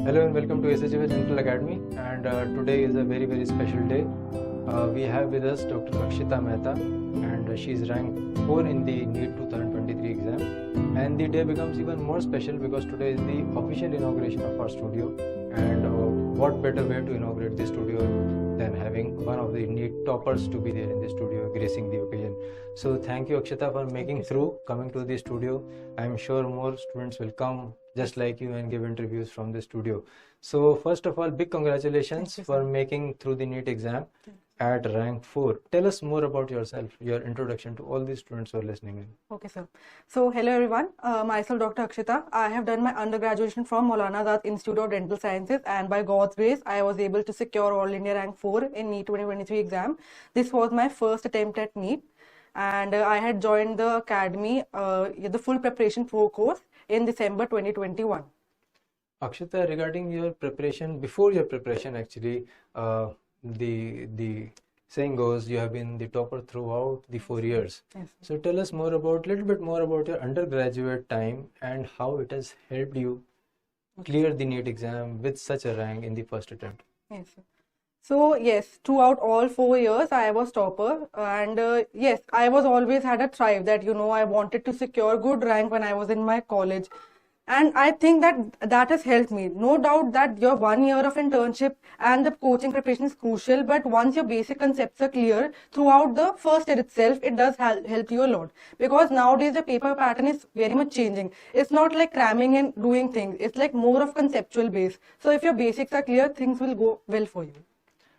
Hello and welcome to SHF Dental Academy, and today is a very special day. We have with us Dr. Akshita Mehta, and she is ranked 4 in the NEET 2023 exam, and the day becomes even more special because today is the official inauguration of our studio, and what better way to inaugurate the studio than having one of the NEET toppers to be there in the studio gracing the occasion. So thank you, Akshita, for coming to the studio. I am sure more students will come just like you and give interviews from the studio. So first of all, big congratulations for making through the NEET exam at rank 4. Tell us more about yourself, your introduction to all the students who are listening in. Okay, sir. So, hello everyone. Myself, Dr. Akshita. I have done my undergraduation from Maulana Azad Institute of Dental Sciences, and by God's grace, I was able to secure All India rank 4 in NEET 2023 exam. This was my first attempt at NEET, and I had joined the academy, the full preparation for course in December 2021. Akshita, regarding your preparation, before your preparation actually, the saying goes you have been the topper throughout the 4 years. Yes. So tell us little bit more about your undergraduate time and how it has helped you clear the NEET exam with such a rank in the first attempt. Yes, sir. So yes, throughout all 4 years, I was topper, and yes, I was always had a drive that I wanted to secure good rank when I was in my college. And I think that has helped me. No doubt that your 1 year of internship and the coaching preparation is crucial, but once your basic concepts are clear throughout the first year itself, it does help you a lot. Because nowadays the paper pattern is very much changing. It's not like cramming and doing things. It's like more of conceptual base. So if your basics are clear, things will go well for you.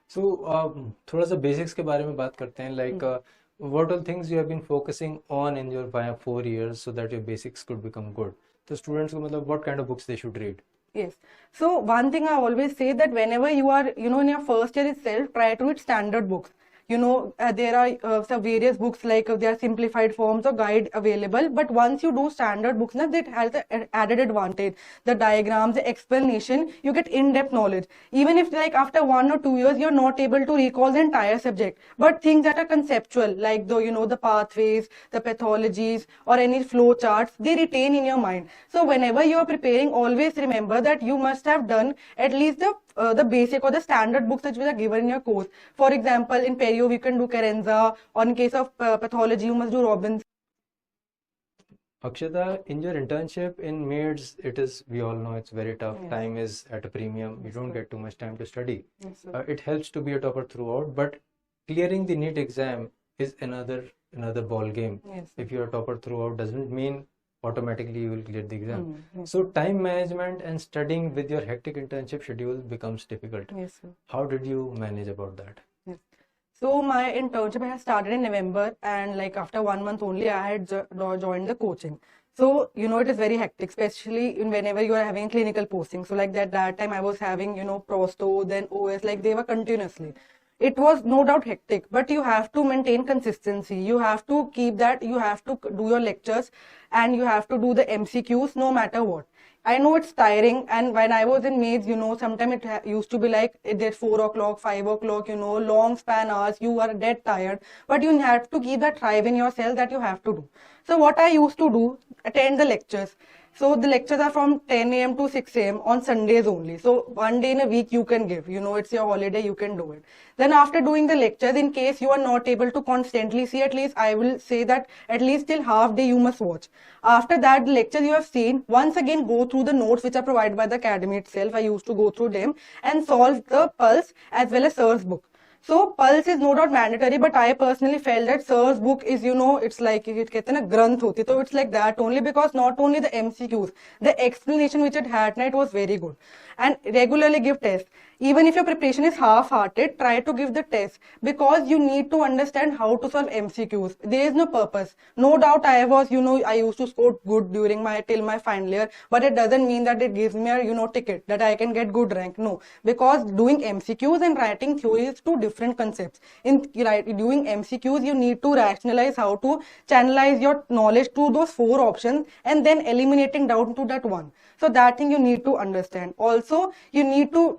So थोड़ा सा basics के बारे में बात करते हैं, like what all things you have been focusing on in your 4 years so that your basics could become good. So students को मतलब what kind of books they should read? Yes. So one thing I always say that whenever you are, in your first year itself, try to read standard books. There are some various books like there are simplified forms or guide available. But once you do standard books, that has an added advantage. The diagrams, the explanation, you get in-depth knowledge. Even if like after 1 or 2 years, you're not able to recall the entire subject. But things that are conceptual, like the pathways, the pathologies, or any flow charts, they retain in your mind. So whenever you are preparing, always remember that you must have done at least the basic or the standard books which are given in your course. For example, in perio, we can do Carenza, or in case of pathology, you must do Robbins. Akshita, in your internship in MIDS, we all know it's very tough. Yes. Time is at a premium. You don't get too much time to study. Yes, sir. It helps to be a topper throughout, but clearing the NEET exam is another ball game. Yes. If you're a topper throughout, doesn't mean automatically you will clear the exam. Yes. So time management and studying with your hectic internship schedule becomes difficult. Yes, sir. How did you manage about that? Yes. So my internship has started in November, and like after 1 month only, I had joined the coaching. So it is very hectic, especially whenever you are having clinical posting. So like that time I was having prosto, then OS, like they were continuously. It was no doubt hectic, but you have to maintain consistency. You have to keep that. You have to do your lectures, and you have to do the MCQs no matter what. I know it's tiring, and when I was in MAIDS, sometimes it used to be like it's 4 o'clock, 5 o'clock, long span hours, you are dead tired, but you have to keep that drive in yourself that you have to do. So what I used to do, attend the lectures. So the lectures are from 10 a.m. to 6 a.m. on Sundays only. So 1 day in a week you can give, it's your holiday, you can do it. Then after doing the lectures, in case you are not able to constantly see, at least I will say that at least till half day you must watch. After that, the lectures you have seen, once again go through the notes which are provided by the academy itself. I used to go through them and solve the Pulse as well as Sir's book. So Pulse is no doubt mandatory, but I personally felt that Sir's book is, it's like granth hoti. So it's like that only, because not only the MCQs, the explanation which it had, it was very good. And regularly give tests. Even if your preparation is half-hearted, try to give the test, because you need to understand how to solve MCQs. There is no purpose. No doubt I was, I used to score good during till my final year, but it doesn't mean that it gives me a, ticket that I can get good rank. No, because doing MCQs and writing theory is two different concepts. In doing MCQs, you need to rationalize how to channelize your knowledge to those 4 options and then eliminating down to that one. So that thing you need to understand. Also, you need to,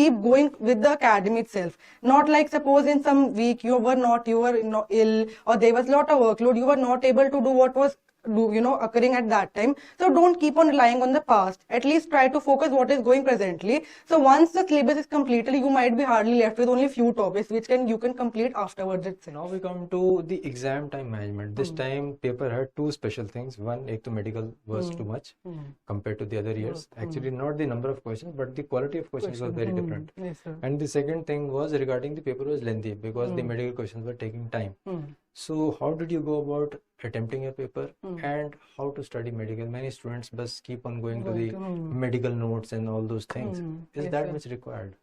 keep going with the academy itself. Not like suppose in some week you were ill, or there was a lot of workload, you were not able to do what was occurring at that time. So don't keep on relying on the past. At least try to focus what is going presently. So once the syllabus is completed, you might be hardly left with only few topics which you can complete afterwards itself. Now we come to the exam time management. This time paper had two special things. One, ek to medical was too much compared to the other years. Actually, not the number of questions, but the quality of questions was very different. Yes, sir. And the second thing was regarding the paper was lengthy because the medical questions were taking time. So how did you go about attempting your paper and how to study medical? Many students just keep on going to the medical notes and all those things. Is Yes, that sir. much required?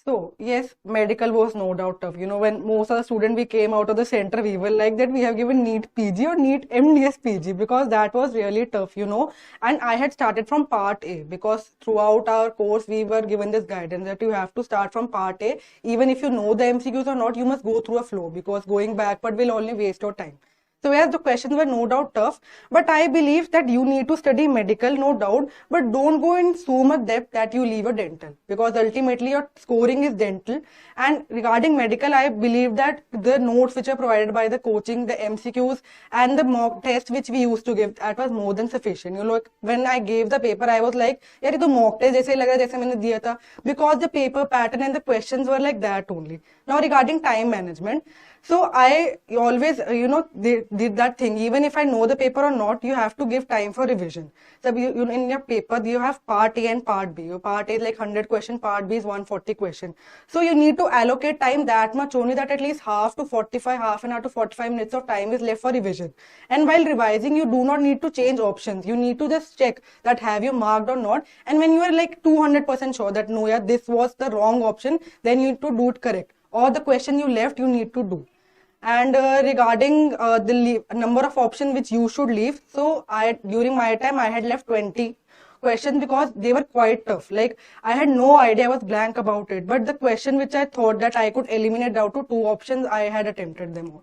So yes, medical was no doubt tough. When most of the students we came out of the center, we were like that we have given NEET PG or NEET MDS PG because that was really tough. And I had started from part A because throughout our course we were given this guidance that you have to start from part A. Even if you know the MCQs or not, you must go through a flow because going backward will only waste your time. So yes, the questions were no doubt tough, but I believe that you need to study medical, no doubt, but don't go in so much depth that you leave a dental because ultimately your scoring is dental. And regarding medical, I believe that the notes which are provided by the coaching, the MCQs and the mock test which we used to give, that was more than sufficient. When I gave the paper, I was like, यार ये तो mock test जैसे ही लग रहा है जैसे मैंने दिया था because the paper pattern and the questions were like that only. Now regarding time management, so I always, did that thing. Even if I know the paper or not, you have to give time for revision. So in your paper, you have part A and part B. Your part A is like 100 question, part B is 140 question. So you need to allocate time that much only that at least half an hour to 45 minutes of time is left for revision. And while revising, you do not need to change options. You need to just check that have you marked or not. And when you are like 200% sure that no, yeah, this was the wrong option, then you need to do it correct. Or the question you left, you need to do. And regarding the number of options which you should leave, so during my time I had left 20 questions because they were quite tough. Like I had no idea, I was blank about it. But the question which I thought that I could eliminate down to 2 options, I had attempted them all.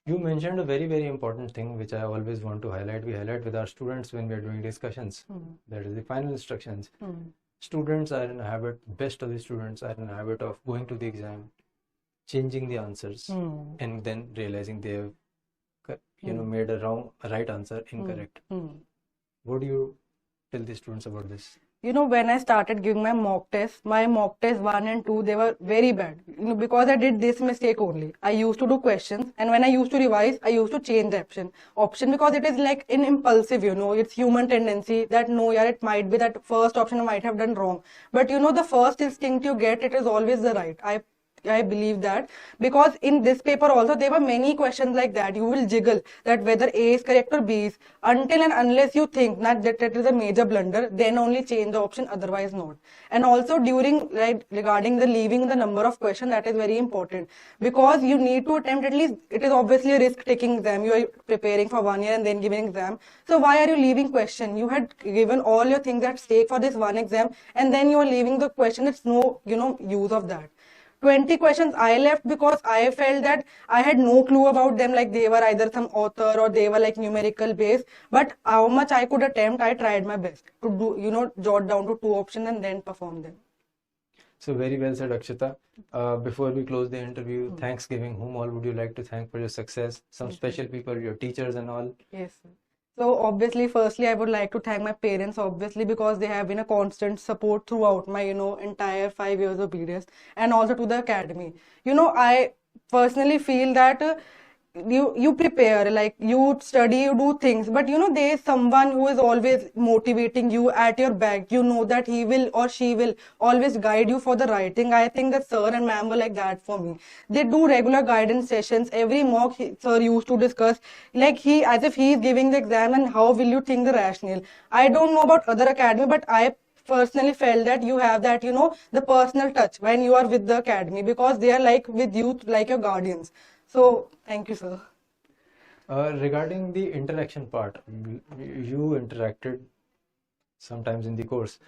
You mentioned a very, very important thing which I always want to highlight. We highlight with our students when we are doing discussions. That is the final instructions. Students are in a habit, best of the students are in a habit of going to the exam, changing the answers and then realizing they have made a right answer incorrect. What do you tell the students about this? When I started giving my mock test 1 and 2, they were very bad. Because I did this mistake only. I used to do questions, and when I used to revise, I used to change the option because it is like an impulsive, it's human tendency that no, yeah, it might be that first option I might have done wrong. But the first instinct you get, it is always the right. I believe that because in this paper also there were many questions like that. You will jiggle that whether A is correct or B is until and unless you think that it is a major blunder, then only change the option, otherwise not. And also regarding the leaving the number of questions, that is very important because you need to attempt at least, it is obviously a risk taking exam. You are preparing for 1 year and then giving exam. So why are you leaving question? You had given all your things at stake for this one exam and then you are leaving the question. It's no use of that. 20 questions I left because I felt that I had no clue about them, like they were either some author or they were like numerical based, but how much I could attempt, I tried my best to do, jot down to 2 options and then perform them. So very well said, Akshita. Before we close the interview, Thanksgiving, whom all would you like to thank for your success? Some special people, your teachers and all? Yes, sir. So obviously, firstly, I would like to thank my parents, obviously, because they have been a constant support throughout my, entire 5 years of BDS, and also to the academy. I personally feel that you prepare, like you study, you do things, but there is someone who is always motivating you at your back. You know that he will or she will always guide you for the right thing. I think that sir and ma'am were like that for me. They do regular guidance sessions. Every mock sir used to discuss, like as if he is giving the exam and how will you think the rationale. I don't know about other academy, but I personally felt that you have that, the personal touch when you are with the academy because they are like with you, like your guardians. So, thank you, sir. Regarding the interaction part, you interacted sometimes in the course.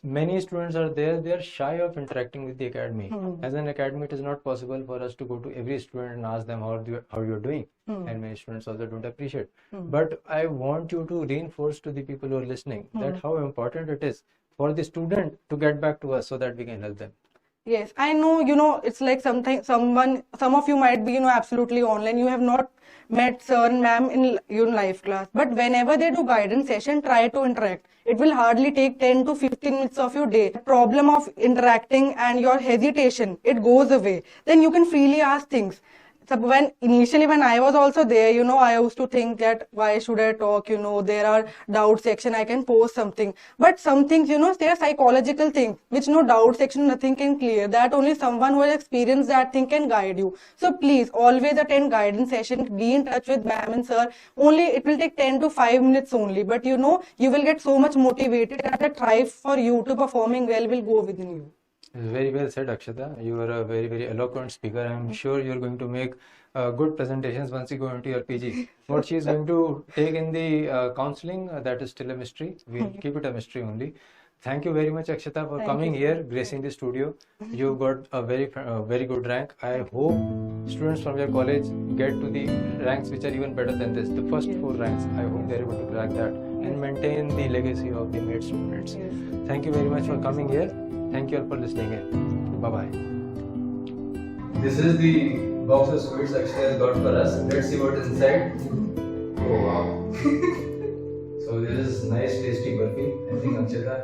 Many students are there, they are shy of interacting with the academy. As an academy, it is not possible for us to go to every student and ask them how you're doing. And many students also don't appreciate. But I want you to reinforce to the people who are listening that how important it is for the student to get back to us so that we can help them. Yes, I know, it's like something, some of you might be, absolutely online. You have not met sir and ma'am in your live class. But whenever they do guidance session, try to interact. It will hardly take 10 to 15 minutes of your day. Problem of interacting and your hesitation, it goes away. Then you can freely ask things. So when I was also there, I used to think that why should I talk, there are doubt section, I can post something. But some things, there are psychological things, which no doubt section, nothing can clear. That only someone who has experienced that thing can guide you. So please always attend guidance session, be in touch with ma'am and sir. Only it will take 10 to 5 minutes only. But you will get so much motivated that the drive for you to performing well will go within you. Very well said, Akshita. You are a very, very eloquent speaker. I'm sure you're going to make good presentations once you go into your PG. What she is going to take in the counseling, that is still a mystery. We'll keep it a mystery only. Thank you very much, Akshita, for coming here, gracing the studio. You got a very good rank. I hope students from your college get to the ranks which are even better than this. The first 4 ranks, I hope they're able to crack that and maintain the legacy of the NEET students. Thank you very much for coming here. Thank you all for listening in. Bye-bye. This is the box of sweets Akshita has got for us. Let's see what is inside. Oh wow. So this is nice tasty burfi. I think Akshita